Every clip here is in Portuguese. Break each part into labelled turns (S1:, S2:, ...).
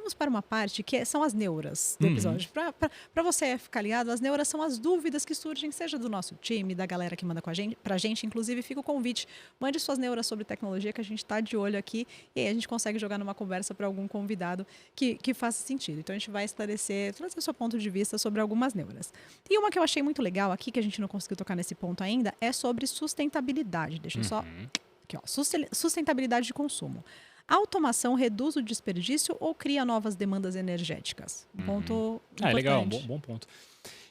S1: vamos para uma parte são as neuras do
S2: Uhum.
S1: episódio. Para você ficar ligado, as neuras são as dúvidas que surgem, seja do nosso time, da galera que manda pra gente. Inclusive, fica o convite, mande suas neuras sobre tecnologia, que a gente está de olho aqui, e aí a gente consegue jogar numa conversa para algum convidado que faça sentido. Então, a gente vai esclarecer, trazer o seu ponto de vista sobre algumas neuras. E uma que eu achei muito legal aqui, que a gente não conseguiu tocar nesse ponto ainda, é sobre sustentabilidade. Deixa eu só...
S2: Uhum.
S1: Aqui, ó, sustentabilidade de consumo. A automação reduz o desperdício ou cria novas demandas energéticas? Um
S2: Uhum.
S1: ponto
S2: Legal,
S1: importante.
S2: bom ponto.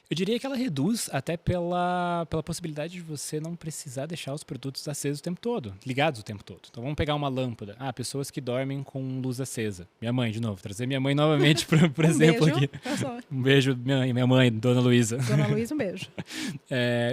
S2: Eu diria que ela reduz até pela possibilidade de você não precisar deixar os produtos acesos o tempo todo, ligados o tempo todo. Então vamos pegar uma lâmpada. Pessoas que dormem com luz acesa. Minha mãe, de novo, trazer minha mãe novamente, por exemplo,
S1: Beijo.
S2: aqui. Um beijo, minha mãe, Dona Luísa.
S1: Dona Luísa, um beijo.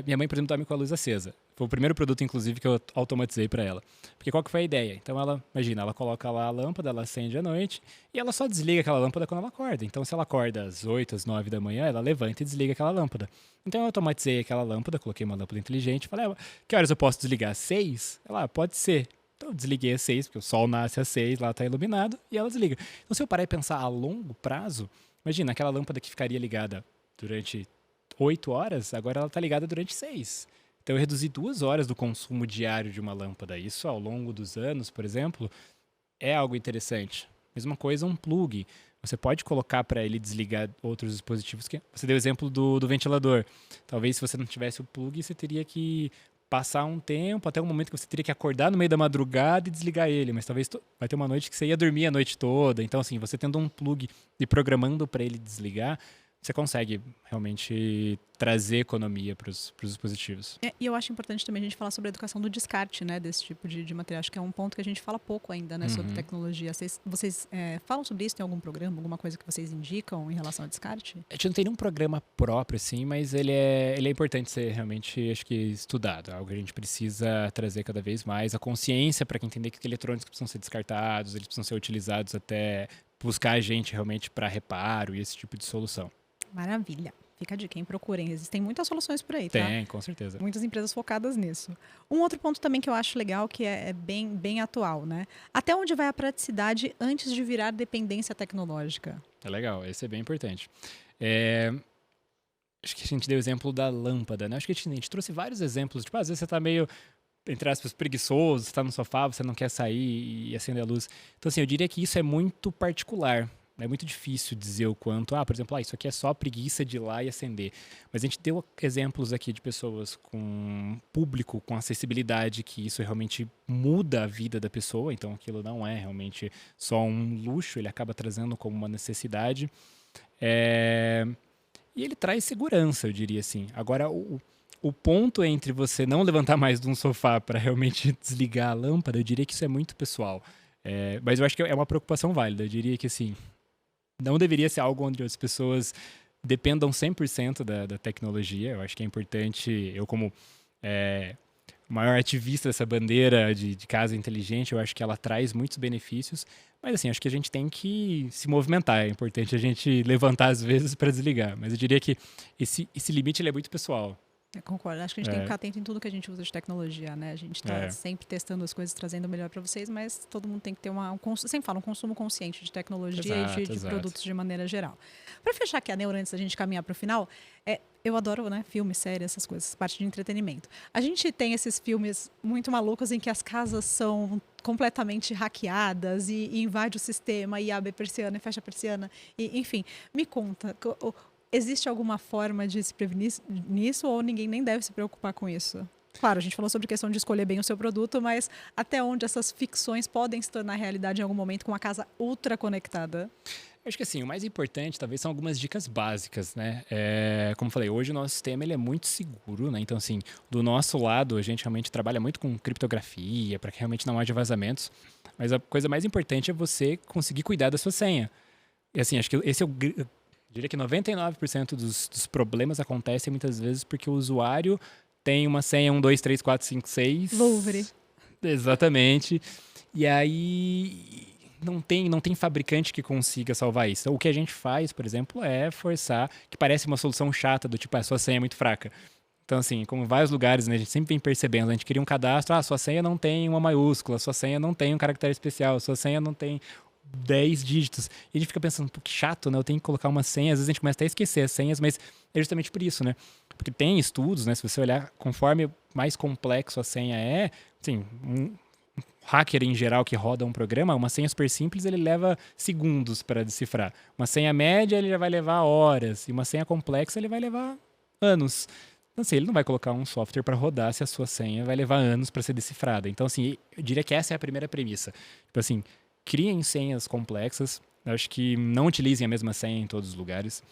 S2: Minha mãe, por exemplo, dorme com a luz acesa. Foi o primeiro produto, inclusive, que eu automatizei para ela. Porque qual que foi a ideia? Então imagina, ela coloca lá a lâmpada, ela acende à noite e ela só desliga aquela lâmpada quando ela acorda. Então se ela acorda às 8, às 9 da manhã, ela levanta e desliga aquela lâmpada. Então eu automatizei aquela lâmpada, coloquei uma lâmpada inteligente, falei, que horas eu posso desligar? Às 6? Ela, pode ser. Então eu desliguei às 6, porque o sol nasce às 6, lá está iluminado, e ela desliga. Então se eu parar e pensar a longo prazo, imagina, aquela lâmpada que ficaria ligada durante 8 horas, agora ela está ligada durante 6. Então eu reduzi 2 horas do consumo diário de uma lâmpada. Isso ao longo dos anos, por exemplo, é algo interessante. Mesma coisa um plug. Você pode colocar para ele desligar outros dispositivos. Você deu o exemplo do ventilador. Talvez se você não tivesse o plug, você teria que passar um tempo, até um momento que você teria que acordar no meio da madrugada e desligar ele. Mas talvez vai ter uma noite que você ia dormir a noite toda. Então, assim, você tendo um plug e programando para ele desligar, você consegue realmente trazer economia para os dispositivos.
S1: E eu acho importante também a gente falar sobre a educação do descarte, né, desse tipo de material. Acho que é um ponto que a gente fala pouco ainda, né, sobre tecnologia. Vocês falam sobre isso? Tem algum programa, alguma coisa que vocês indicam em relação ao descarte?
S2: A gente não tem nenhum programa próprio, assim, mas ele é importante ser realmente, acho que, estudado. É algo que a gente precisa trazer cada vez mais. A consciência para entender que eletrônicos precisam ser descartados, eles precisam ser utilizados até buscar a gente realmente para reparo e esse tipo de solução.
S1: Maravilha. Fica a dica, hein? Procurem. Existem muitas soluções por aí, tá?
S2: Tem, com certeza.
S1: Muitas empresas focadas nisso. Um outro ponto também que eu acho legal, que é bem atual, né? Até onde vai a praticidade antes de virar dependência tecnológica?
S2: É legal, esse é bem importante. Acho que a gente deu o exemplo da lâmpada, né? Acho que a gente trouxe vários exemplos. Tipo, às vezes você tá meio, entre aspas, preguiçoso, você tá no sofá, você não quer sair e acender a luz. Então, assim, eu diria que isso é muito particular. É muito difícil dizer o quanto, por exemplo, isso aqui é só preguiça de ir lá e acender. Mas a gente deu exemplos aqui de pessoas com público, com acessibilidade, que isso realmente muda a vida da pessoa. Então aquilo não é realmente só um luxo, ele acaba trazendo como uma necessidade. E ele traz segurança, eu diria assim. Agora, o ponto entre você não levantar mais de um sofá para realmente desligar a lâmpada, eu diria que isso é muito pessoal. Mas eu acho que é uma preocupação válida. Eu diria que, assim, não deveria ser algo onde as pessoas dependam 100% da tecnologia. Eu acho que é importante, eu como maior ativista dessa bandeira de casa inteligente, eu acho que ela traz muitos benefícios. Mas assim, acho que a gente tem que se movimentar. É importante a gente levantar às vezes para desligar. Mas eu diria que esse limite ele é muito pessoal.
S1: Eu concordo. Acho que a gente tem que ficar atento em tudo que a gente usa de tecnologia, né? A gente está sempre testando as coisas, trazendo o melhor para vocês, mas todo mundo tem que ter sempre falo, um consumo consciente de tecnologia e de produtos de maneira geral. Para fechar aqui a neura, antes da gente caminhar para o final, eu adoro, né, filmes, séries, essas coisas, parte de entretenimento. A gente tem esses filmes muito malucos em que as casas são completamente hackeadas e invade o sistema e abre a persiana e fecha a persiana. Enfim, me conta... Existe alguma forma de se prevenir nisso ou ninguém nem deve se preocupar com isso? Claro, a gente falou sobre a questão de escolher bem o seu produto, mas até onde essas ficções podem se tornar realidade em algum momento com uma casa ultra conectada?
S2: Acho que assim, o mais importante talvez são algumas dicas básicas, né? Como eu falei, hoje o nosso sistema ele é muito seguro, né? Então assim, do nosso lado a gente realmente trabalha muito com criptografia para que realmente não haja vazamentos. Mas a coisa mais importante é você conseguir cuidar da sua senha. E assim, acho que esse é eu diria que 99% dos problemas acontecem muitas vezes porque o usuário tem uma senha 1, 2, 3, 4, 5, 6.
S1: Louvre.
S2: Exatamente. E aí não tem fabricante que consiga salvar isso. Então, o que a gente faz, por exemplo, é forçar, que parece uma solução chata do tipo, a sua senha é muito fraca. Então, assim, como em vários lugares, né, a gente sempre vem percebendo, a gente cria um cadastro, sua senha não tem uma maiúscula, sua senha não tem um caractere especial, sua senha não tem 10 dígitos. E a gente fica pensando, pô, que chato, né? Eu tenho que colocar uma senha. Às vezes a gente começa até a esquecer as senhas, mas é justamente por isso, né? Porque tem estudos, né? Se você olhar, conforme mais complexo a senha é, assim, um hacker em geral que roda um programa, uma senha super simples, ele leva segundos para decifrar. Uma senha média, ele já vai levar horas. E uma senha complexa, ele vai levar anos. Então, assim, ele não vai colocar um software para rodar se a sua senha vai levar anos para ser decifrada. Então, assim, eu diria que essa é a primeira premissa. Tipo assim, criem senhas complexas. Eu acho que não utilizem a mesma senha em todos os lugares.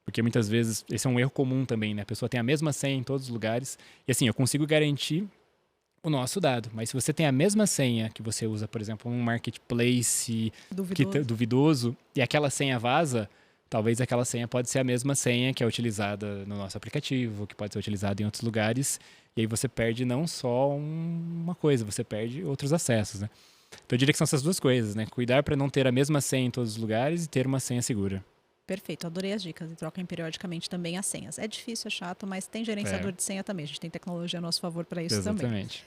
S2: Porque muitas vezes, esse é um erro comum também, né? A pessoa tem a mesma senha em todos os lugares. E assim, eu consigo garantir o nosso dado. Mas se você tem a mesma senha que você usa, por exemplo, num marketplace duvidoso e aquela senha vaza, talvez aquela senha pode ser a mesma senha que é utilizada no nosso aplicativo, que pode ser utilizada em outros lugares. E aí você perde não só uma coisa, você perde outros acessos, né? Então eu diria que são essas duas coisas, né? Cuidar para não ter a mesma senha em todos os lugares e ter uma senha segura.
S1: Perfeito, adorei as dicas e troquem periodicamente também as senhas. É difícil, é chato, mas tem gerenciador de senha também. A gente tem tecnologia a nosso favor para isso também.
S2: Exatamente.